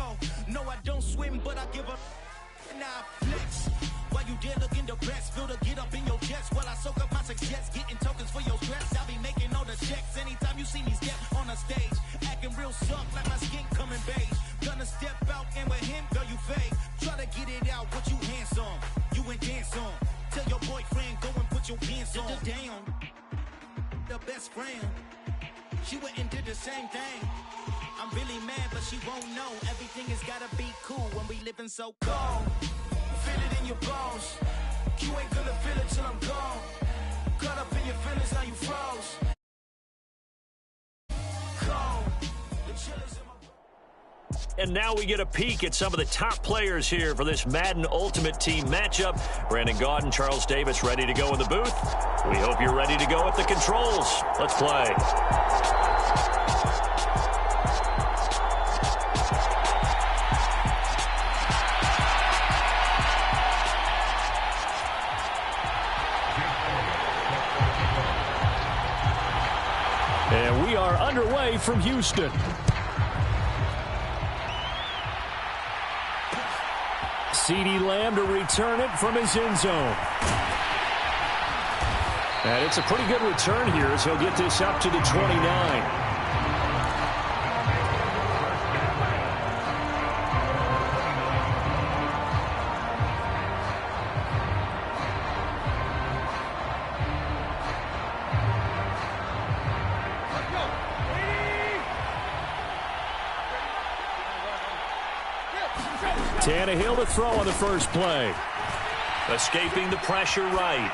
So, no, I don't swim, but I give a now flex. While you there looking depressed, feel to get up in your chest while I soak up my success, getting tokens for your stress. I'll be making all the checks anytime you see me step on a stage, acting real soft like my skin coming beige. Gonna step out and with him, girl, you fake. Try to get it out, what you handsome, you ain't dance on. Tell your boyfriend, go and put your pants on. Down, the best friend, she went and did the same thing. I'm really mad, but she won't know. Everything has gotta be cool when we living so cold. Feel it in your bones. You ain't gonna feel it till I'm gone. Caught up in your feelings, now you froze. Cold. The chillers in my... And now we get a peek at some of the top players here for this Madden Ultimate Team matchup. Brandon Gaudin, Charles Davis ready to go in the booth. We hope you're ready to go at the controls. Let's play. And we are underway from Houston. CeeDee Lamb to return it from his end zone. And it's a pretty good return here as he'll get this up to the 29. Tannehill to throw on the first play. Escaping the pressure right.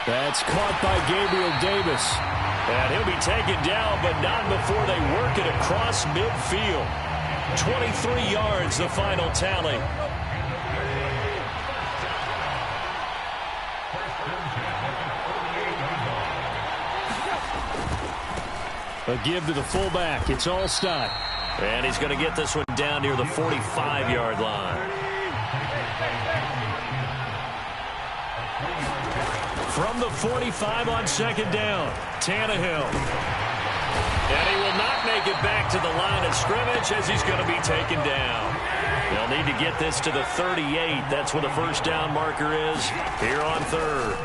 That's caught by Gabriel Davis. And he'll be taken down, but not before they work it across midfield. 23 yards, the final tally. A give to the fullback. It's Allstott. And he's going to get this one down near the 45-yard line. From the 45 on second down, Tannehill. And he will not make it back to the line of scrimmage as he's going to be taken down. They'll need to get this to the 38. That's where the first down marker is here on third.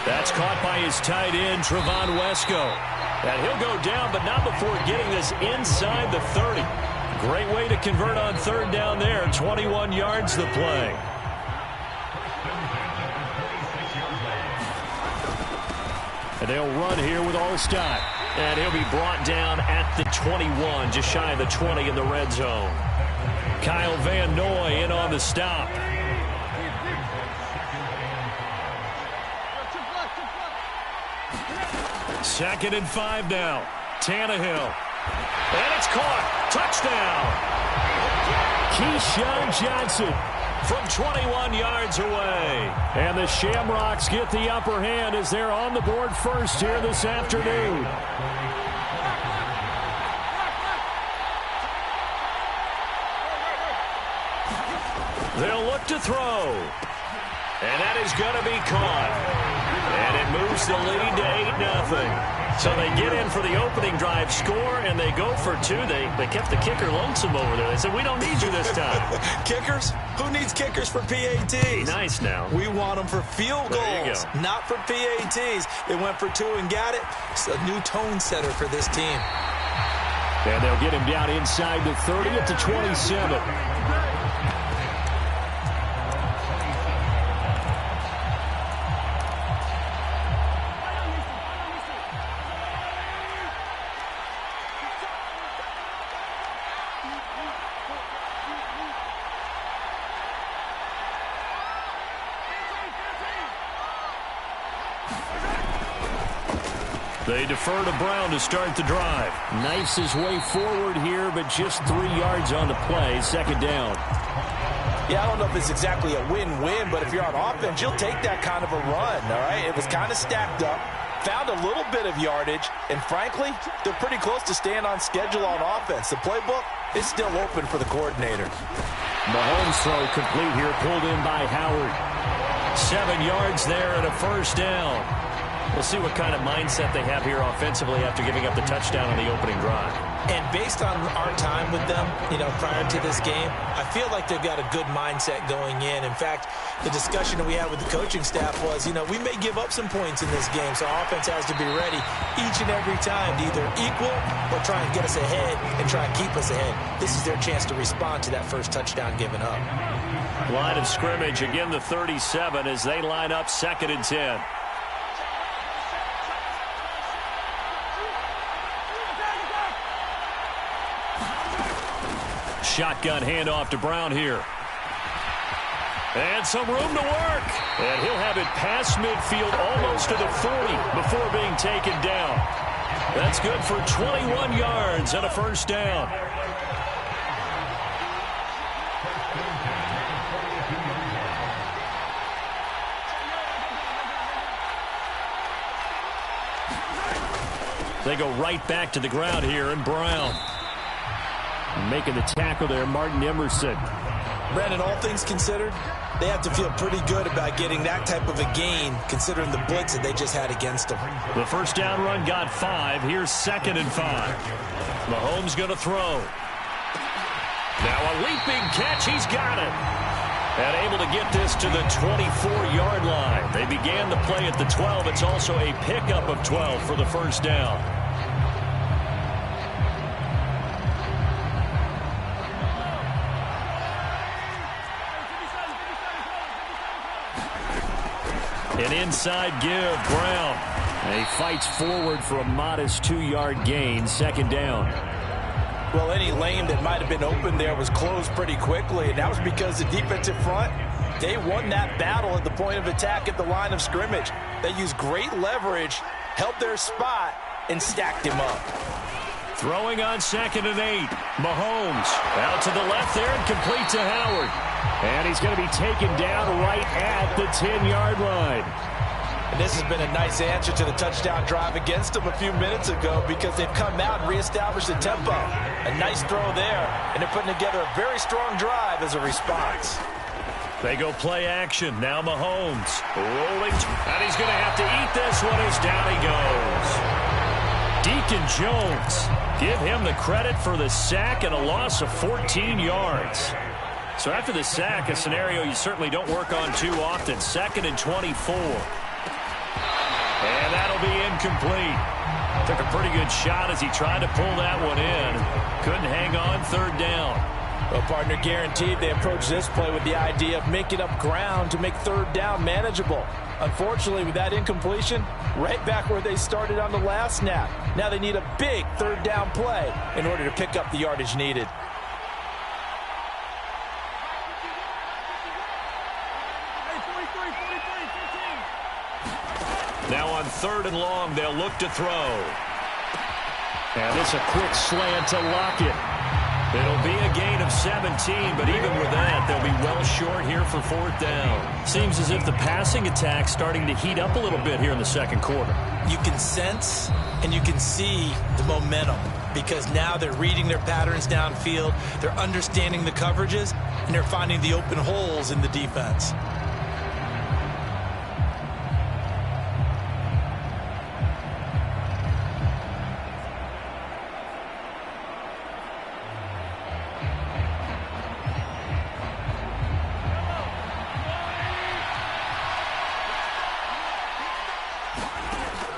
That's caught by his tight end, Trevon Wesco. And he'll go down, but not before getting this inside the 30. Great way to convert on third down there. 21 yards the play. And they'll run here with Allstott. And he'll be brought down at the 21, just shy of the 20 in the red zone. Kyle Van Noy in on the stop. Second and 5 now. Tannehill. And it's caught. Touchdown. Keyshawn Johnson from 21 yards away. And the Shamrocks get the upper hand as they're on the board first here this afternoon. They'll look to throw. And that is going to be caught. And it moves the lead to 8-0. So they get in for the opening drive score, and they go for two. They kept the kicker lonesome over there. They said, we don't need you this time. Kickers? Who needs kickers for PATs? Nice now. We want them for field goals, not for PATs. They went for two and got it. It's a new tone setter for this team. And they'll get him down inside the 30 at the 27. They defer to Brown to start the drive. Knifes his way forward here, but just 3 yards on the play. Second down. Yeah, I don't know if it's exactly a win-win, but if you're on offense, you'll take that kind of a run, all right? It was kind of stacked up, found a little bit of yardage, and frankly, they're pretty close to staying on schedule on offense. The playbook is still open for the coordinator. Mahomes throw complete here, pulled in by Howard. 7 yards there and a first down. We'll see what kind of mindset they have here offensively after giving up the touchdown on the opening drive. And based on our time with them, prior to this game, I feel like they've got a good mindset going in. In fact, the discussion that we had with the coaching staff was, we may give up some points in this game, so our offense has to be ready each and every time to either equal or try and get us ahead and try and keep us ahead. This is their chance to respond to that first touchdown given up. Line of scrimmage, again the 37 as they line up 2nd and 10. Shotgun handoff to Brown here. And some room to work. And he'll have it past midfield almost to the 40 before being taken down. That's good for 21 yards and a first down. They go right back to the ground here, and Brown making the tackle there, Martin Emerson. Brandon, all things considered, they have to feel pretty good about getting that type of a gain, considering the blitz that they just had against them. The first down run got 5. Here's 2nd and 5. Mahomes going to throw. Now a leaping catch. He's got it. And able to get this to the 24-yard line. They began the play at the 12. It's also a pickup of 12 for the first down. An inside give, Brown. And he fights forward for a modest 2-yard gain, 2nd down. Well, any lane that might have been open there was closed pretty quickly, and that was because the defensive front, they won that battle at the point of attack at the line of scrimmage. They used great leverage, held their spot, and stacked him up. Throwing on 2nd and 8. Mahomes out to the left there and complete to Howard. And he's going to be taken down right at the 10-yard line. And this has been a nice answer to the touchdown drive against them a few minutes ago because they've come out and reestablished the tempo. A nice throw there, and they're putting together a very strong drive as a response. They go play action. Now Mahomes rolling, and he's going to have to eat this one as down he goes. Deacon Jones, give him the credit for the sack and a loss of 14 yards. So after the sack, a scenario you certainly don't work on too often. 2nd and 24. And that'll be incomplete. Took a pretty good shot as he tried to pull that one in. Couldn't hang on, 3rd down. Well, partner, guaranteed they approach this play with the idea of making up ground to make 3rd down manageable. Unfortunately, with that incompletion, right back where they started on the last snap. Now they need a big 3rd down play in order to pick up the yardage needed. Now on 3rd and long, they'll look to throw. And it's a quick slant to Lockett. It'll be a gain of 17, but even with that, they'll be well short here for 4th down. Seems as if the passing attack's starting to heat up a little bit here in the 2nd quarter. You can sense and you can see the momentum because now they're reading their patterns downfield, they're understanding the coverages, and they're finding the open holes in the defense.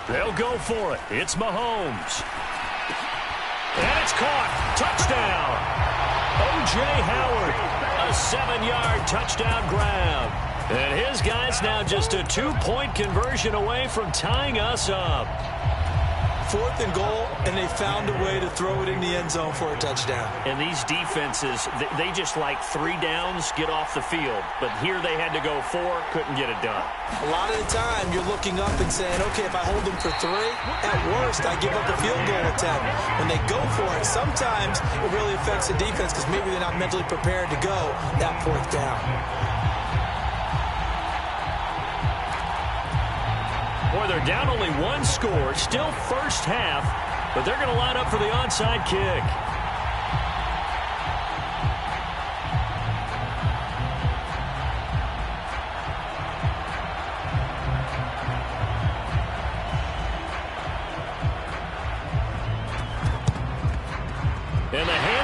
They'll go for it. It's Mahomes. And it's caught. Touchdown. O.J. Howard. A 7-yard touchdown grab. And his guy's now just a 2-point conversion away from tying us up. 4th and goal, and they found a way to throw it in the end zone for a touchdown. And these defenses, they just like 3 downs, get off the field. But here they had to go 4, couldn't get it done. A lot of the time, you're looking up and saying, okay, if I hold them for 3, at worst, I give up a field goal attempt. When they go for it, sometimes it really affects the defense because maybe they're not mentally prepared to go that 4th down. Boy, they're down only 1 score, still first half, but they're going to line up for the onside kick.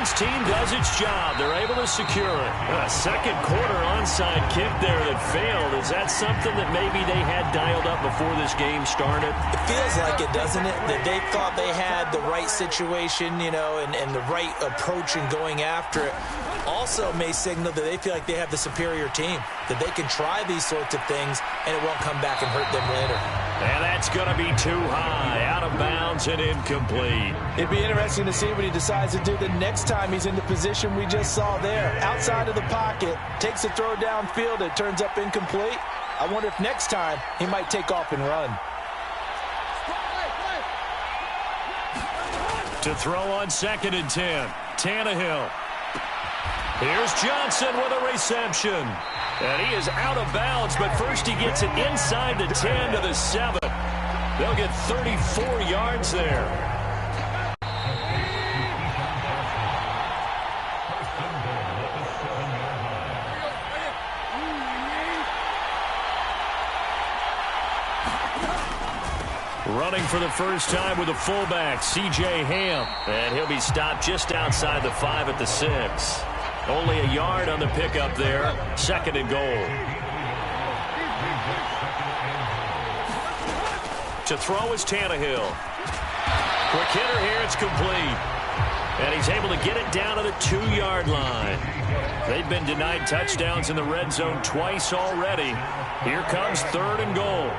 Mahomes' team does its job. They're able to secure it. A second quarter onside kick there that failed. Is that something that maybe they had dialed up before this game started? It feels like it, doesn't it? That they thought they had the right situation, you know, and the right approach in going after it. Also may signal that they feel like they have the superior team, that they can try these sorts of things and it won't come back and hurt them later. And that's going to be too high, out of bounds and incomplete. It'd be interesting to see what he decides to do the next time he's in the position we just saw there. Outside of the pocket, takes a throw downfield, it turns up incomplete. I wonder if next time he might take off and run. To throw on 2nd and 10, Tannehill. Here's Johnson with a reception. And he is out of bounds, but first he gets it inside the 10 to the 7. They'll get 34 yards there. Running for the first time with a fullback, C.J. Ham. And he'll be stopped just outside the 5 at the 6. Only a yard on the pickup there. 2nd and goal. To throw is Tannehill. Quick hitter here. It's complete. And he's able to get it down to the 2-yard line. They've been denied touchdowns in the red zone twice already. Here comes 3rd and goal.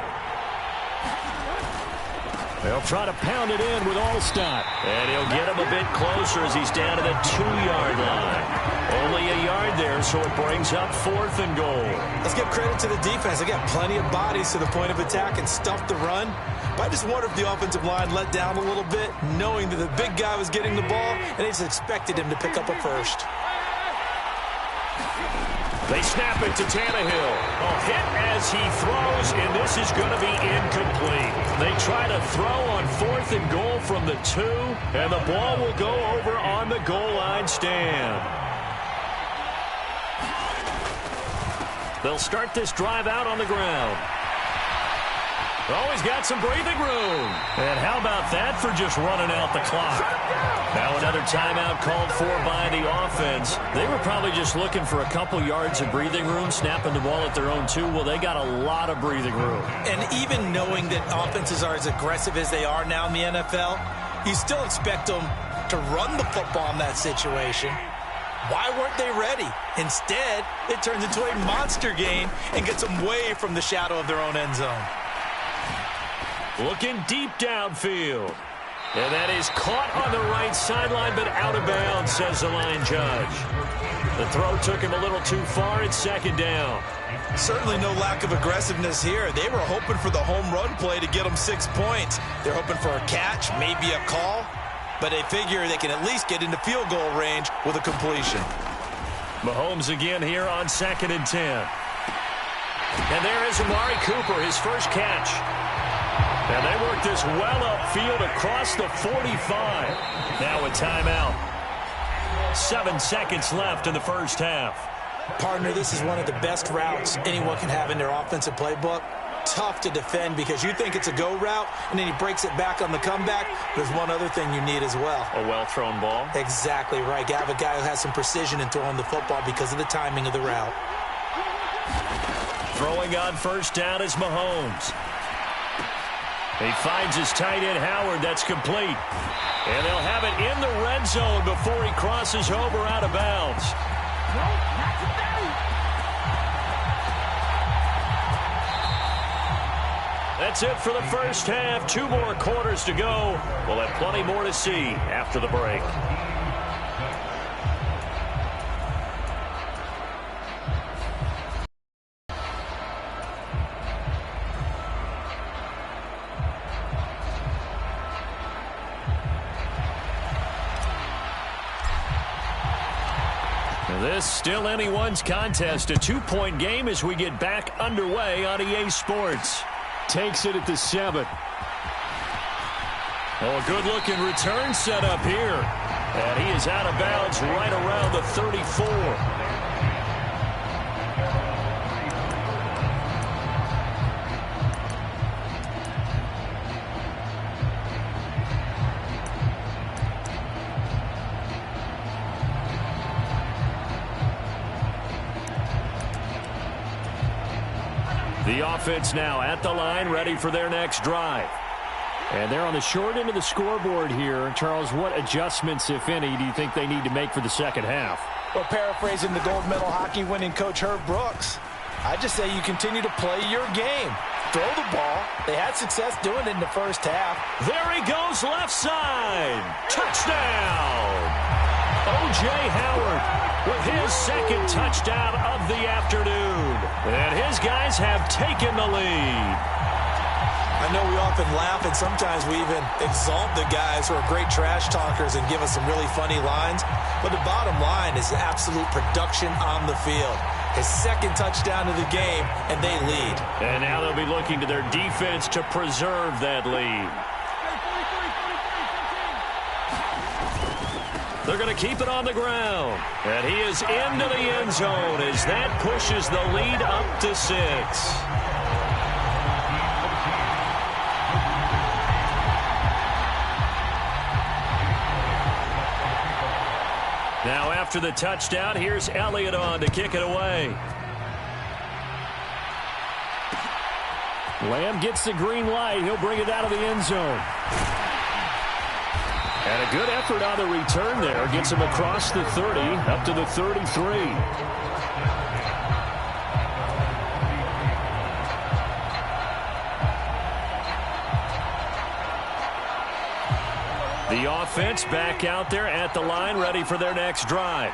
They'll try to pound it in with Allstott. And he'll get him a bit closer as he's down to the 2-yard line. Only a yard there, so it brings up 4th and goal. Let's give credit to the defense. They got plenty of bodies to the point of attack and stuff the run. But I just wonder if the offensive line let down a little bit, knowing that the big guy was getting the ball, and they just expected him to pick up a first. They snap it to Tannehill. A hit as he throws, and this is going to be incomplete. They try to throw on 4th and goal from the 2, and the ball will go over on the goal line stand. They'll start this drive out on the ground. Oh, he's got some breathing room. And how about that for just running out the clock? Now another timeout called for by the offense. They were probably just looking for a couple yards of breathing room, snapping the ball at their own 2. Well, they got a lot of breathing room. And even knowing that offenses are as aggressive as they are now in the NFL, you still expect them to run the football in that situation. Why weren't they ready? Instead, it turns into a monster game and gets them way from the shadow of their own end zone. Looking deep downfield. And that is caught on the right sideline, but out of bounds, says the line judge. The throw took him a little too far. It's 2nd down. Certainly no lack of aggressiveness here. They were hoping for the home run play to get them 6 points. They're hoping for a catch, maybe a call. But they figure they can at least get into field goal range with a completion. Mahomes again here on 2nd and 10. And there is Amari Cooper, his first catch. And they work this well upfield across the 45. Now a timeout. 7 seconds left in the first half. Partner, this is one of the best routes anyone can have in their offensive playbook. Tough to defend because you think it's a go route, and then he breaks it back on the comeback. There's one other thing you need as well. A well-thrown ball? Exactly right. You have a guy who has some precision in throwing the football because of the timing of the route. Throwing on first down is Mahomes. He finds his tight end, Howard. That's complete. And they'll have it in the red zone before he crosses over out of bounds. That's it for the first half. 2 more quarters to go. We'll have plenty more to see after the break. This still anyone's contest. A 2-point game as we get back underway on EA Sports. Takes it at the 7. Oh, a good-looking return set up here. And he is out of bounds right around the 34. The offense now at the line, ready for their next drive. And they're on the short end of the scoreboard here. Charles, what adjustments, if any, do you think they need to make for the second half? Well, paraphrasing the gold medal hockey winning coach Herb Brooks, I just say you continue to play your game. Throw the ball. They had success doing it in the first half. There he goes, left side. Touchdown. O.J. Howard with his second touchdown of the afternoon. And his guys have taken the lead. I know we often laugh, and sometimes we even exalt the guys who are great trash talkers and give us some really funny lines. But the bottom line is absolute production on the field. His second touchdown of the game, and they lead. And now they'll be looking to their defense to preserve that lead. They're going to keep it on the ground. And he is into the end zone as that pushes the lead up to 6. Now after the touchdown, here's Elliott on to kick it away. Lamb gets the green light. He'll bring it out of the end zone. And a good effort on the return there. Gets him across the 30, up to the 33. The offense back out there at the line, ready for their next drive.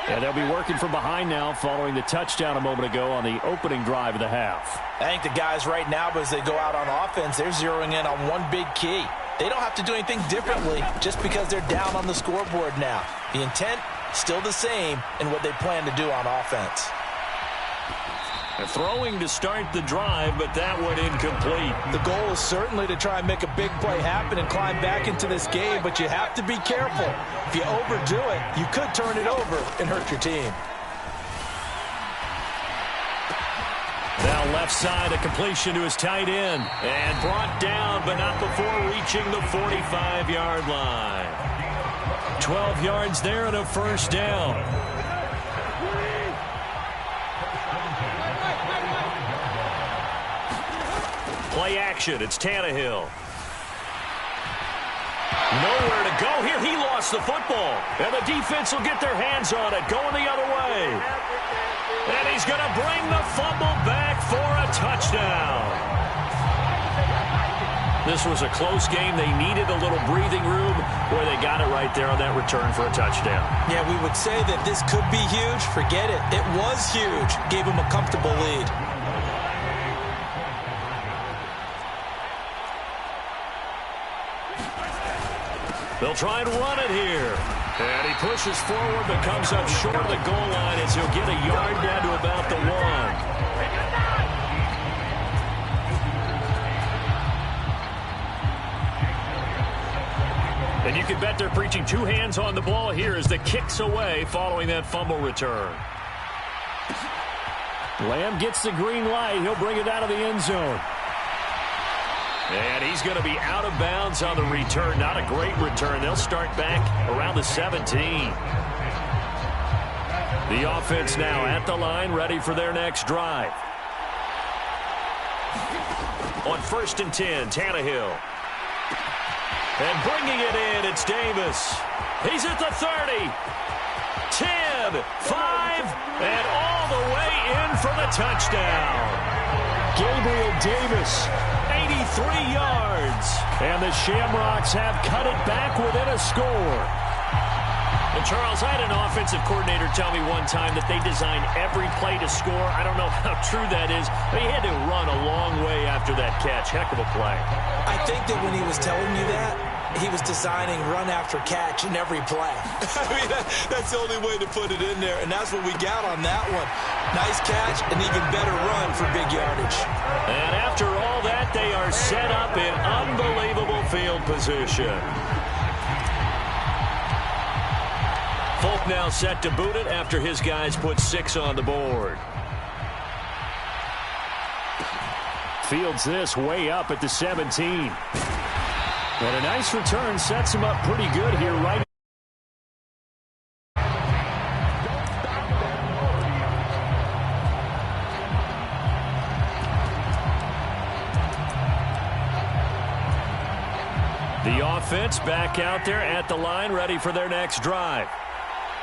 And they'll be working from behind now following the touchdown a moment ago on the opening drive of the half. I think the guys right now, as they go out on offense, they're zeroing in on one big key. They don't have to do anything differently just because they're down on the scoreboard now. The intent, still the same in what they plan to do on offense. They're throwing to start the drive, but that one incomplete. The goal is certainly to try and make a big play happen and climb back into this game, but you have to be careful. If you overdo it, you could turn it over and hurt your team. Now left side, a completion to his tight end. And brought down, but not before reaching the 45-yard line. 12 yards there and a first down. Play action, it's Tannehill. Nowhere to go here. He lost the football. And the defense will get their hands on it, going the other way. And he's going to bring the fumble back for a touchdown. This was a close game. They needed a little breathing room. Boy, they got it right there on that return for a touchdown. Yeah, we would say that this could be huge. Forget it. It was huge. Gave him a comfortable lead. They'll try and run it here. And he pushes forward but comes up short of the goal line as he'll get a yard down to about the 1. And you can bet they're preaching two hands on the ball here as the kick's away following that fumble return. Lamb gets the green light. He'll bring it out of the end zone. And he's going to be out of bounds on the return. Not a great return. They'll start back around the 17. The offense now at the line, ready for their next drive. On 1st and 10, Tannehill. And bringing it in, it's Davis. He's at the 30. 10, 5, and all the way in for the touchdown. Gabriel Davis. 83 yards. And the Shamrocks have cut it back within a score. And Charles, I had an offensive coordinator tell me one time that they design every play to score. I don't know how true that is, but he had to run a long way after that catch. Heck of a play. I think that when he was telling you that, he was designing run after catch in every play. I mean, that's the only way to put it in there, and that's what we got on that one. Nice catch, an even better run for big yardage. And after all that, they are set up in unbelievable field position. Folk now set to boot it after his guys put 6 on the board. Fields this way up at the 17. And a nice return sets him up pretty good here right. The offense back out there at the line, ready for their next drive.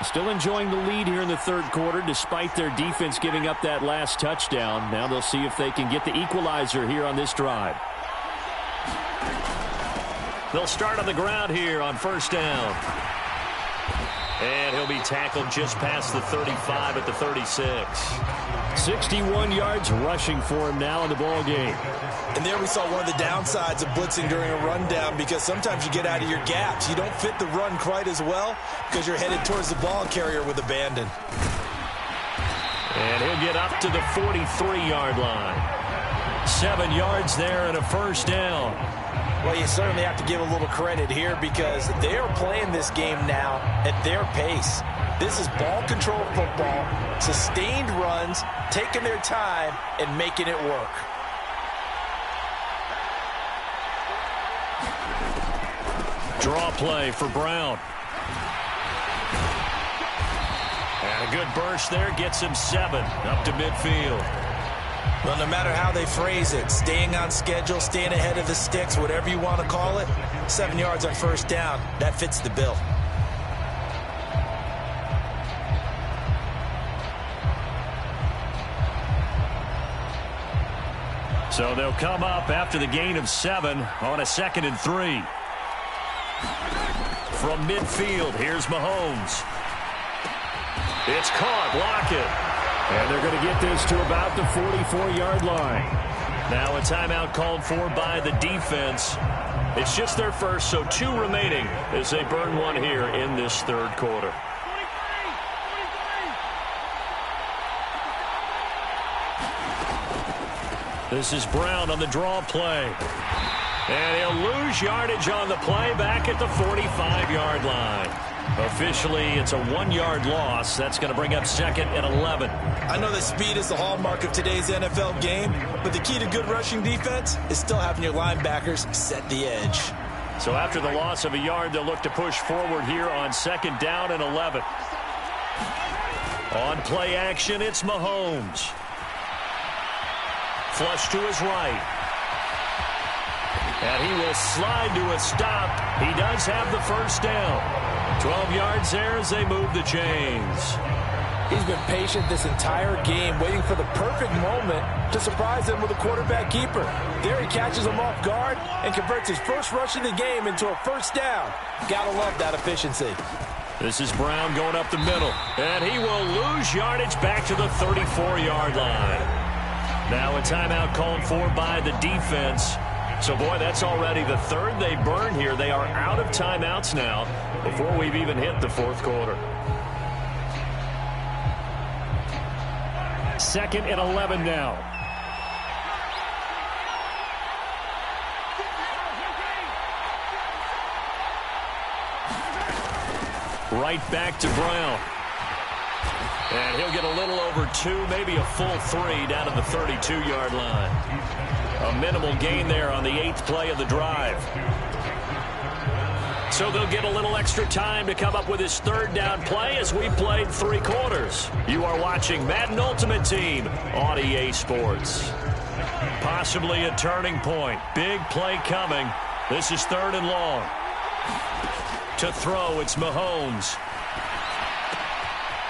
Still enjoying the lead here in the third quarter, despite their defense giving up that last touchdown. Now they'll see if they can get the equalizer here on this drive. They'll start on the ground here on first down. And he'll be tackled just past the 35 at the 36. 61 yards rushing for him now in the ball game. And there we saw one of the downsides of blitzing during a rundown, because sometimes you get out of your gaps. You don't fit the run quite as well because you're headed towards the ball carrier with abandon. And he'll get up to the 43-yard line. 7 yards there and a first down. Well, you certainly have to give a little credit here because they are playing this game now at their pace. This is ball control football, sustained runs, taking their time and making it work. Draw play for Brown. And a good burst there gets him 7 up to midfield. Well, no matter how they phrase it, staying on schedule, staying ahead of the sticks, whatever you want to call it, 7 yards on first down, that fits the bill. So they'll come up after the gain of 7 on a 2nd and 3. From midfield, here's Mahomes. It's caught, Lockett. And they're going to get this to about the 44-yard line. Now a timeout called for by the defense. It's just their first, so 2 remaining as they burn one here in this third quarter. This is Brown on the draw play. And he'll lose yardage on the play back at the 45-yard line. Officially, it's a 1-yard loss. That's going to bring up 2nd and 11. I know that speed is the hallmark of today's NFL game, but the key to good rushing defense is still having your linebackers set the edge. So after the loss of a yard, they'll look to push forward here on 2nd down and 11. On play action, it's Mahomes. Flush to his right. And he will slide to a stop. He does have the first down. 12 yards there as they move the chains. He's been patient this entire game, waiting for the perfect moment to surprise them with a quarterback keeper. There he catches him off guard and converts his first rush of the game into a first down. Gotta love that efficiency. This is Brown going up the middle. And he will lose yardage back to the 34-yard line. Now a timeout called for by the defense. So, boy, that's already the 3rd they burn here. They are out of timeouts now before we've even hit the 4th quarter. 2nd and 11 now. Right back to Brown. And he'll get a little over 2, maybe a full 3 down to the 32-yard line. A minimal gain there on the 8th play of the drive. So they'll get a little extra time to come up with his 3rd down play as we played 3 quarters. You are watching Madden Ultimate Team on EA Sports. Possibly a turning point. Big play coming. This is 3rd and long. To throw, it's Mahomes.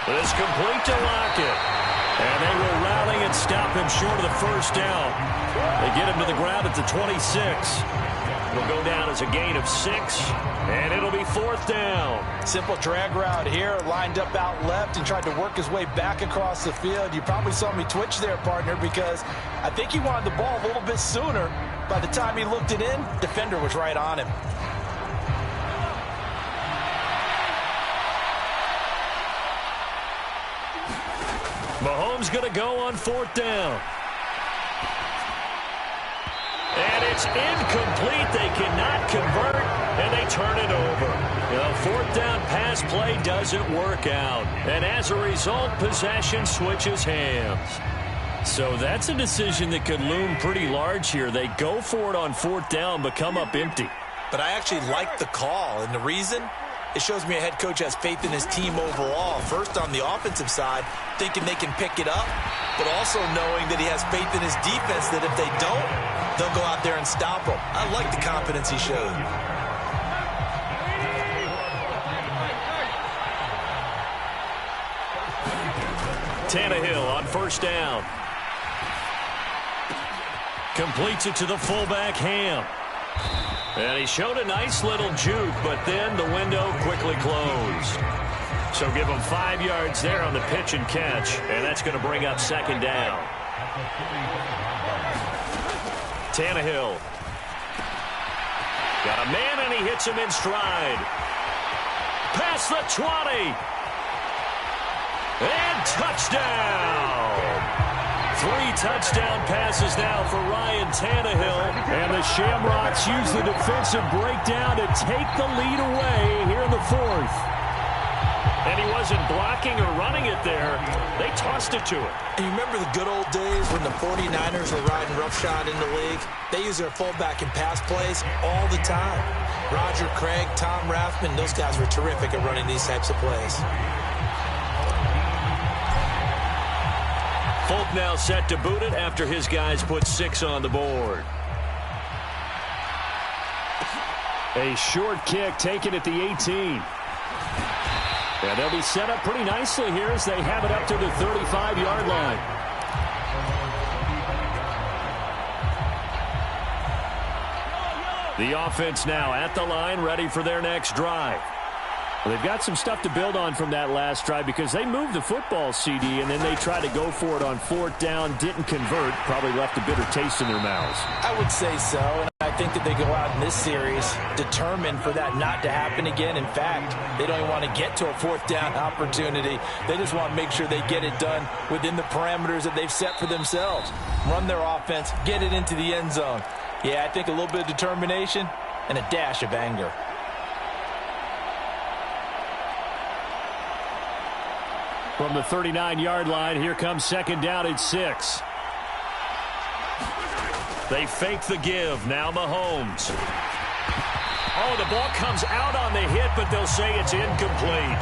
It's complete to Lockett. And they will rally and stop him short of the first down. They get him to the ground at the 26. It'll go down as a gain of 6, and it'll be 4th down. Simple drag route here, lined up out left and tried to work his way back across the field. You probably saw me twitch there, partner, because I think he wanted the ball a little bit sooner. By the time he looked it in, defender was right on him. Mahomes going to go on 4th down. And it's incomplete. They cannot convert, and they turn it over. The 4th down pass play doesn't work out. And as a result, possession switches hands. So that's a decision that could loom pretty large here. They go for it on 4th down, but come up empty. But I actually like the call, and the reason? It shows me a head coach has faith in his team overall. First, on the offensive side, thinking they can pick it up, but also knowing that he has faith in his defense that if they don't, they'll go out there and stop them. I like the confidence he showed. Tannehill on first down. Completes it to the fullback, Ham. And he showed a nice little juke, but then the window quickly closed. So give him 5 yards there on the pitch and catch, and that's going to bring up second down. Tannehill. Got a man, and he hits him in stride. Past the 20. And touchdown. 3 touchdown passes now for Ryan Tannehill. And the Shamrocks use the defensive breakdown to take the lead away here in the 4th. And he wasn't blocking or running it there. They tossed it to him. And you remember the good old days when the 49ers were riding roughshod in the league? They use their fullback in pass plays all the time. Roger Craig, Tom Rathman, those guys were terrific at running these types of plays. Folk now set to boot it after his guys put 6 on the board. A short kick taken at the 18. And they'll be set up pretty nicely here as they have it up to the 35-yard line. The offense now at the line, ready for their next drive. Well, they've got some stuff to build on from that last drive because they moved the football, CD, and then they tried to go for it on 4th down, didn't convert, probably left a bitter taste in their mouths. I would say so, and I think that they go out in this series determined for that not to happen again. In fact, they don't even want to get to a 4th down opportunity. They just want to make sure they get it done within the parameters that they've set for themselves. Run their offense, get it into the end zone. Yeah, I think a little bit of determination and a dash of anger. From the 39-yard line, here comes second down at 6. They fake the give. Now Mahomes. Oh, the ball comes out on the hit, but they'll say it's incomplete.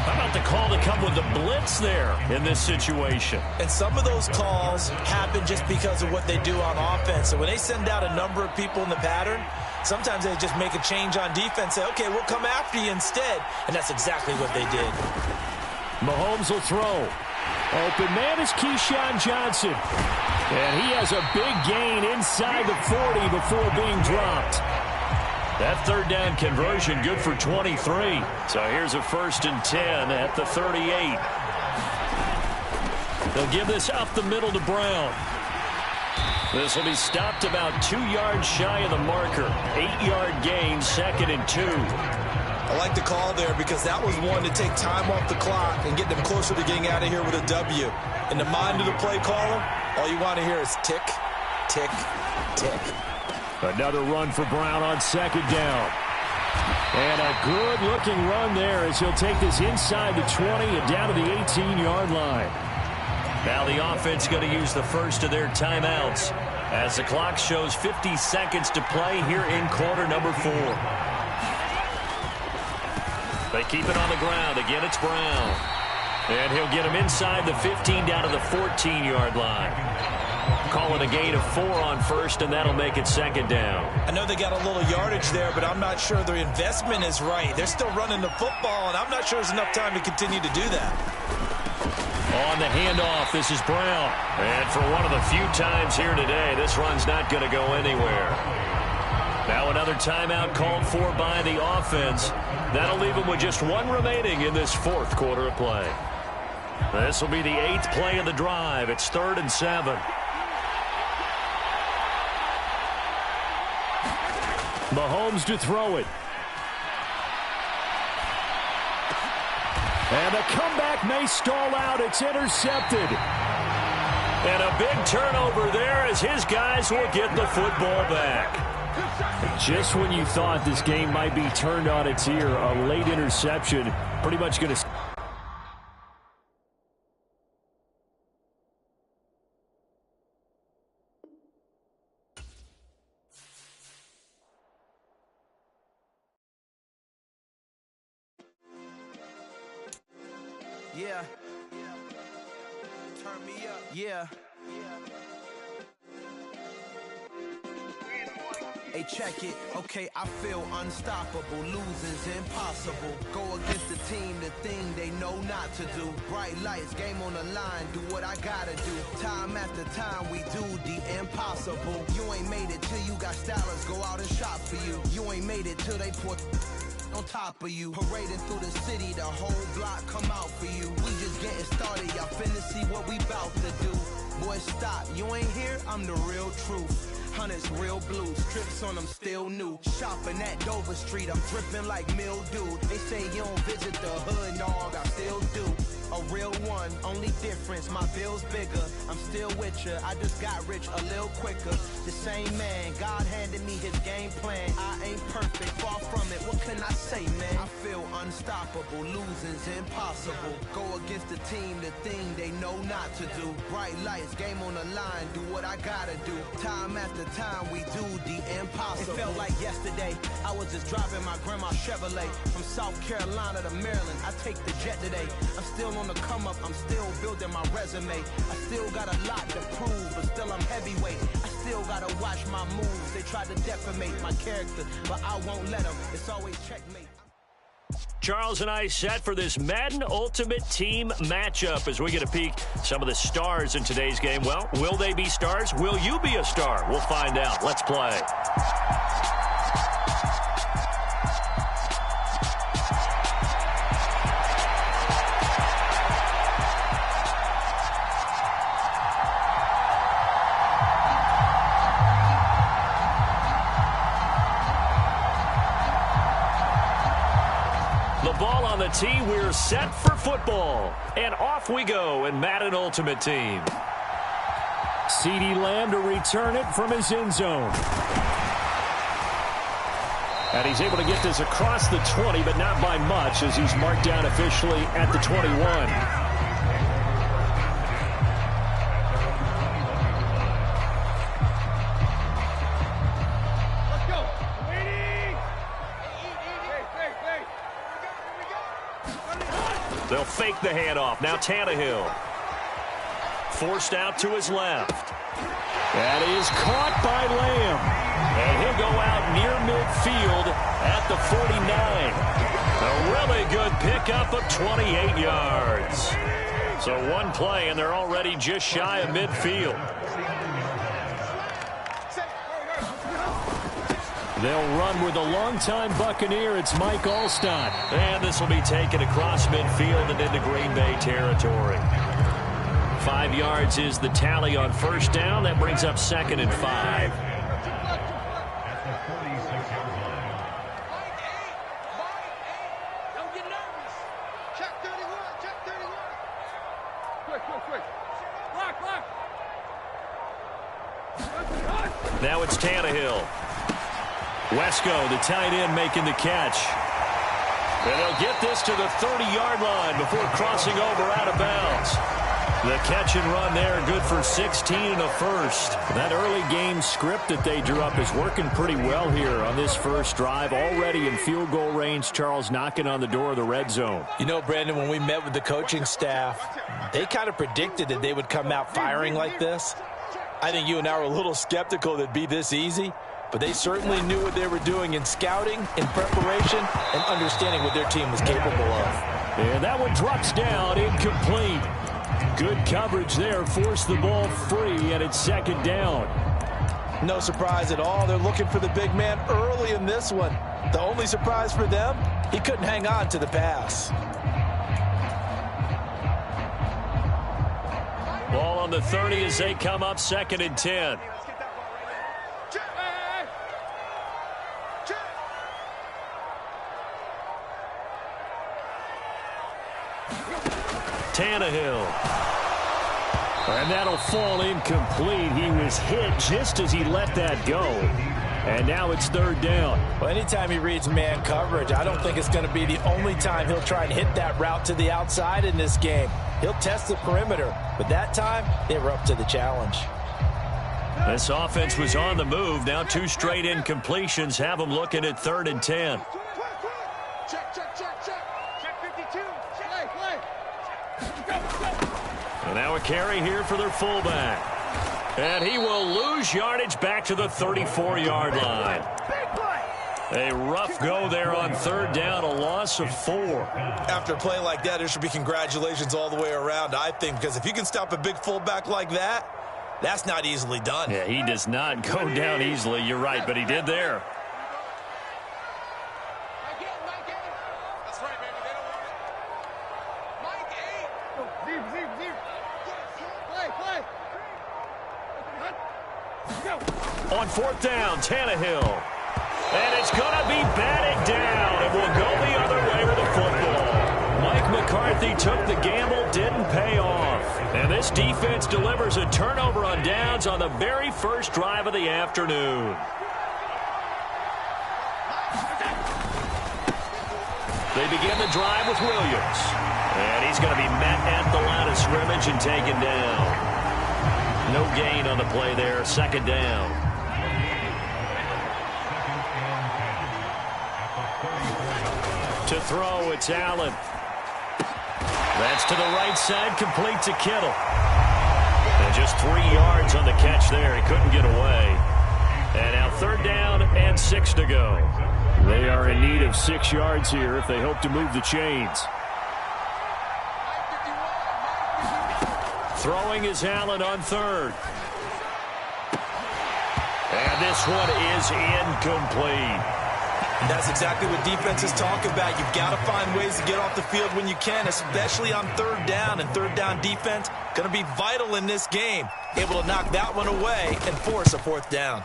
How about the call to come with the blitz there in this situation? And some of those calls happen just because of what they do on offense. So when they send out a number of people in the pattern, sometimes they just make a change on defense, say, okay, we'll come after you instead. And that's exactly what they did. Mahomes will throw. Open man is Keyshawn Johnson. And he has a big gain inside the 40 before being dropped. That 3rd down conversion good for 23. So here's a 1st and 10 at the 38. They'll give this up the middle to Brown. This will be stopped about 2 yards shy of the marker. 8-yard gain, 2nd and 2. I like the call there because that was one to take time off the clock and get them closer to getting out of here with a W. In the mind of the play caller, all you want to hear is tick, tick, tick. Another run for Brown on 2nd down. And a good-looking run there as he'll take this inside the 20 and down to the 18-yard line. Now the offense going to use the first of their timeouts as the clock shows 50 seconds to play here in quarter number 4. They keep it on the ground. Again, it's Brown. And he'll get him inside the 15 down to the 14-yard line. Call it a gain of 4 on 1st, and that'll make it 2nd down. I know they got a little yardage there, but I'm not sure their investment is right. They're still running the football, and I'm not sure there's enough time to continue to do that. On the handoff, this is Brown. And for one of the few times here today, this run's not going to go anywhere. Now another timeout called for by the offense. That'll leave them with just 1 remaining in this 4th quarter of play. This will be the 8th play of the drive. It's 3rd and 7. Mahomes to throw it. And the comeback may stall out. It's intercepted. And a big turnover there as his guys will get the football back. Just when you thought this game might be turned on its ear, a late interception pretty much going to... Yeah. Turn me up. Yeah. Hey, check it. Okay, I feel unstoppable. Losing's impossible. Go against the team, the thing they know not to do. Bright lights, game on the line, do what I gotta do. Time after time, we do the impossible. You ain't made it till you got stylers go out and shop for you. You ain't made it till they put on top of you. Parading through the city, the whole block come out for you. We just getting started, y'all finna see what we bout to do. Boy, stop, you ain't here, I'm the real truth. Hunters, real blue, strips on them still new. Shopping at Dover Street, I'm dripping like mildew. They say you don't visit the hood, dog, I still do. A real one, only difference, my bill's bigger. I'm still with ya, I just got rich a little quicker. The same man, God handed me his game plan. I ain't perfect, far from it, what can I say, man? I feel unstoppable, losing's impossible. Go against the team, the thing they know not to do. Bright lights, game on the line, do what I gotta do. Time after time, we do the impossible. It felt like yesterday, I was just driving my grandma's Chevrolet. From South Carolina to Maryland, I take the jet today. I'm still on the come up, I'm still building my resume. I still got a lot to prove, but still I'm heavyweight. I still gotta watch my moves. They try to defamate my character, but I won't let them. It's always checkmate. Charles and I set for this Madden Ultimate Team matchup as we get a peek some of the stars in today's game. Well, will they be stars? Will you be a star? We'll find out. Let's play. Ball on the tee, we're set for football. And off we go in Madden Ultimate Team. CeeDee Lamb to return it from his end zone. And he's able to get this across the 20, but not by much as he's marked down officially at the 21. They'll fake the handoff. Now Tannehill. Forced out to his left. That is caught by Lamb. And he'll go out near midfield at the 49. A really good pickup of 28 yards. So one play, and they're already just shy of midfield. They'll run with a longtime Buccaneer. It's Mike Alstott. And this will be taken across midfield and into Green Bay territory. 5 yards is the tally on first down. That brings up 2nd and 5. Don't get nervous. Check 31. Check 31. Quick. Block. Now it's Tannehill. Wesco, the tight end, making the catch. And they'll get this to the 30-yard line before crossing over out of bounds. The catch and run there, good for 16 and a first. That early game script that they drew up is working pretty well here on this first drive. Already in field goal range, Charles knocking on the door of the red zone. You know, Brandon, when we met with the coaching staff, they kind of predicted that they would come out firing like this. I think you and I were a little skeptical that it'd be this easy. But they certainly knew what they were doing in scouting, in preparation, and understanding what their team was capable of. And that one drops down, incomplete. Good coverage there, forced the ball free, and it's 2nd down. No surprise at all. They're looking for the big man early in this one. The only surprise for them, he couldn't hang on to the pass. Ball on the 30 as they come up 2nd and 10. Tannehill. And that'll fall incomplete. He was hit just as he let that go. And now it's 3rd down. Well, anytime he reads man coverage, I don't think it's going to be the only time he'll try and hit that route to the outside in this game. He'll test the perimeter, but that time they were up to the challenge. This offense was on the move. Now 2 straight incompletions have them looking at 3rd and 10. Check 52. Play. And now a carry here for their fullback. And he will lose yardage back to the 34-yard line. A rough go there on third down, a loss of 4. After a play like that, there should be congratulations all the way around, I think, because if you can stop a big fullback like that, that's not easily done. Yeah, he does not go down easily. You're right, but he did there. That's right, baby. They don't want it. Mike 8. Play. On fourth down, Tannehill. And it's going to be batted down. It will go the other way with the football. Mike McCarthy took the gamble, didn't pay off. And this defense delivers a turnover on downs on the very first drive of the afternoon. They begin the drive with Williams. And he's going to be met at the line of scrimmage and taken down. No gain on the play there, second down. To throw, it's Allen. That's to the right side, complete to Kittle. And just 3 yards on the catch there. He couldn't get away. And now third down and 6 to go. They are in need of 6 yards here if they hope to move the chains. Throwing is Allen on third. And this one is incomplete. That's exactly what defenses talk about. You've got to find ways to get off the field when you can, especially on third down. And third down defense going to be vital in this game. Able to knock that one away and force a fourth down.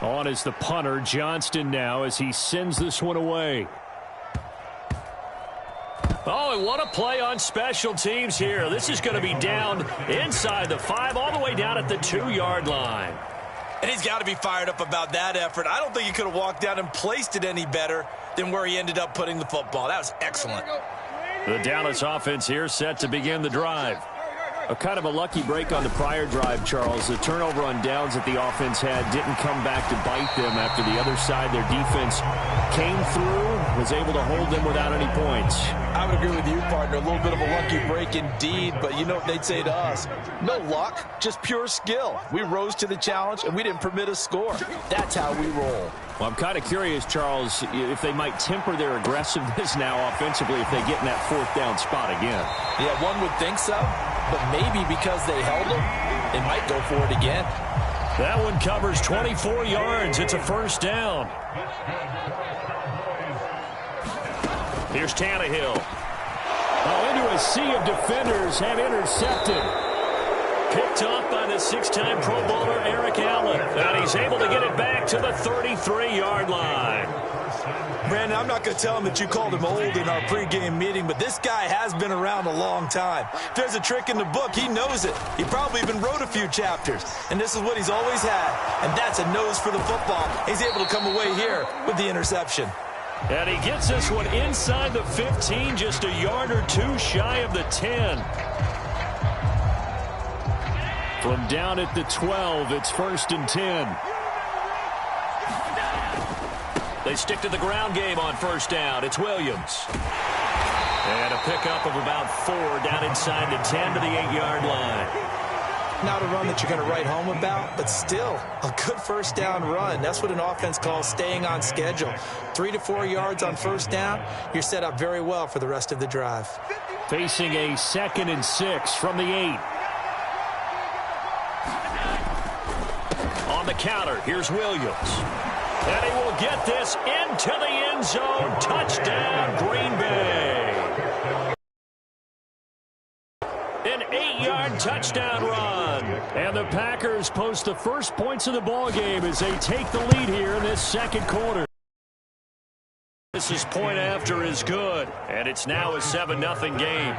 On is the punter, Johnston, now as he sends this one away. Oh, and what a play on special teams here. This is going to be down inside the 5, all the way down at the 2-yard line. And he's got to be fired up about that effort. I don't think he could have walked down and placed it any better than where he ended up putting the football. That was excellent. The Dallas offense here set to begin the drive. A kind of a lucky break on the prior drive, Charles. The turnover on downs that the offense had didn't come back to bite them after the other side. Their defense came through, was able to hold them without any points. I would agree with you, partner. A little bit of a lucky break indeed, but you know what they'd say to us? No luck, just pure skill. We rose to the challenge, and we didn't permit a score. That's how we roll. Well, I'm kind of curious, Charles, if they might temper their aggressiveness now offensively if they get in that fourth down spot again. Yeah, one would think so, but maybe because they held them, they might go for it again. That one covers 24 yards. It's a first down. Here's Tannehill. Oh, into a sea of defenders have intercepted. Picked off by the 6-time Pro Bowler Eric Allen. And he's able to get it back to the 33-yard line. Brandon, I'm not going to tell him that you called him old in our pregame meeting, but this guy has been around a long time. If there's a trick in the book, he knows it. He probably even wrote a few chapters. And this is what he's always had, and that's a nose for the football. He's able to come away here with the interception. And he gets this one inside the 15, just a yard or two shy of the 10. From down at the 12, it's 1st and 10. They stick to the ground game on first down. It's Williams. And a pickup of about 4 down inside the 10 to the 8-yard line. Not a run that you're going to write home about, but still a good first down run. That's what an offense calls staying on schedule. 3 to 4 yards on first down, you're set up very well for the rest of the drive. Facing a 2nd and 6 from the 8. On the counter, here's Williams. And he will get this into the end zone. Touchdown, Green Bay. An 8-yard touchdown run. And the Packers post the first points of the ball game as they take the lead here in this second quarter. This is point after is good. And it's now a 7-0 game.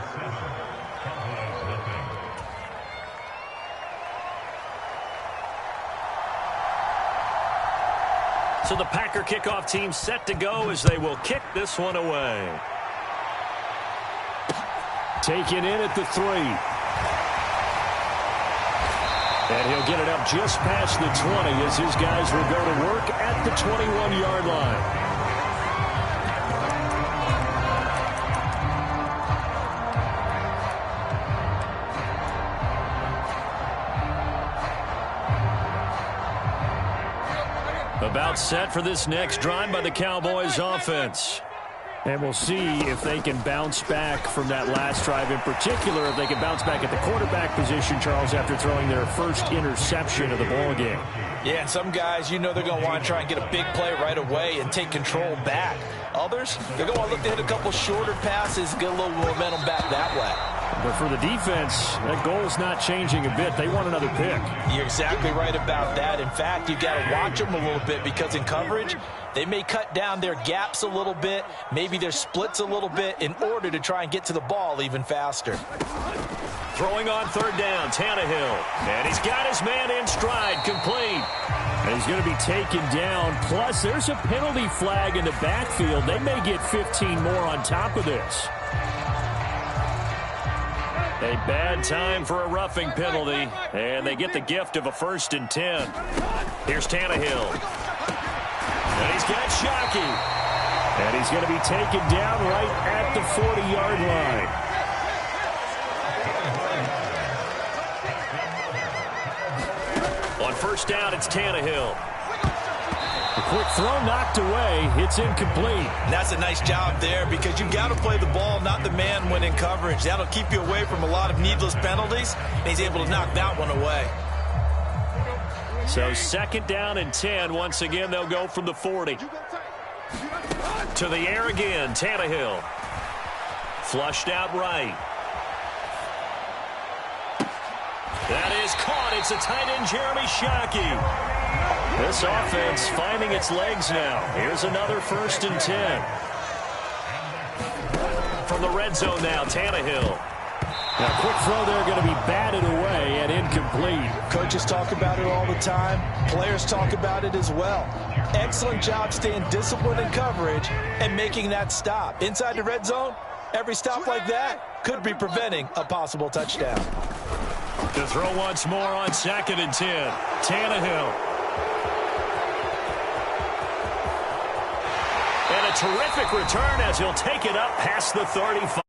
So the Packer kickoff team set to go as they will kick this one away. Taken in at the 3. And he'll get it up just past the 20 as his guys will go to work at the 21-yard line. About set for this next drive by the Cowboys offense. And we'll see if they can bounce back from that last drive in particular, if they can bounce back at the quarterback position, Charles, after throwing their first interception of the ball game. Yeah, and some guys, you know they're going to want to try and get a big play right away and take control back. Others, they're going to want to look to hit a couple shorter passes, get a little momentum back that way. But for the defense, that goal's not changing a bit. They want another pick. You're exactly right about that. In fact, you've got to watch them a little bit because in coverage, they may cut down their gaps a little bit, maybe their splits a little bit in order to try and get to the ball even faster. Throwing on third down, Tannehill. And he's got his man in stride, complete. And he's going to be taken down. Plus, there's a penalty flag in the backfield. They may get 15 more on top of this. A bad time for a roughing penalty, and they get the gift of a 1st and 10. Here's Tannehill. And he's got Shockey. And he's going to be taken down right at the 40-yard line. On first down, it's Tannehill. A quick throw knocked away. It's incomplete. And that's a nice job there because you've got to play the ball, not the man when in coverage. That'll keep you away from a lot of needless penalties, and he's able to knock that one away. So 2nd down and 10. Once again, they'll go from the 40. To the air again, Tannehill. Flushed out right. That is caught. It's a tight end, Jeremy Shockey. This offense finding its legs now. Here's another 1st and 10. From the red zone now, Tannehill. Now, quick throw there going to be batted away and incomplete. Coaches talk about it all the time. Players talk about it as well. Excellent job staying disciplined in coverage and making that stop. Inside the red zone, every stop like that could be preventing a possible touchdown. To throw once more on 2nd and 10. Tannehill. And a terrific return as he'll take it up past the 35.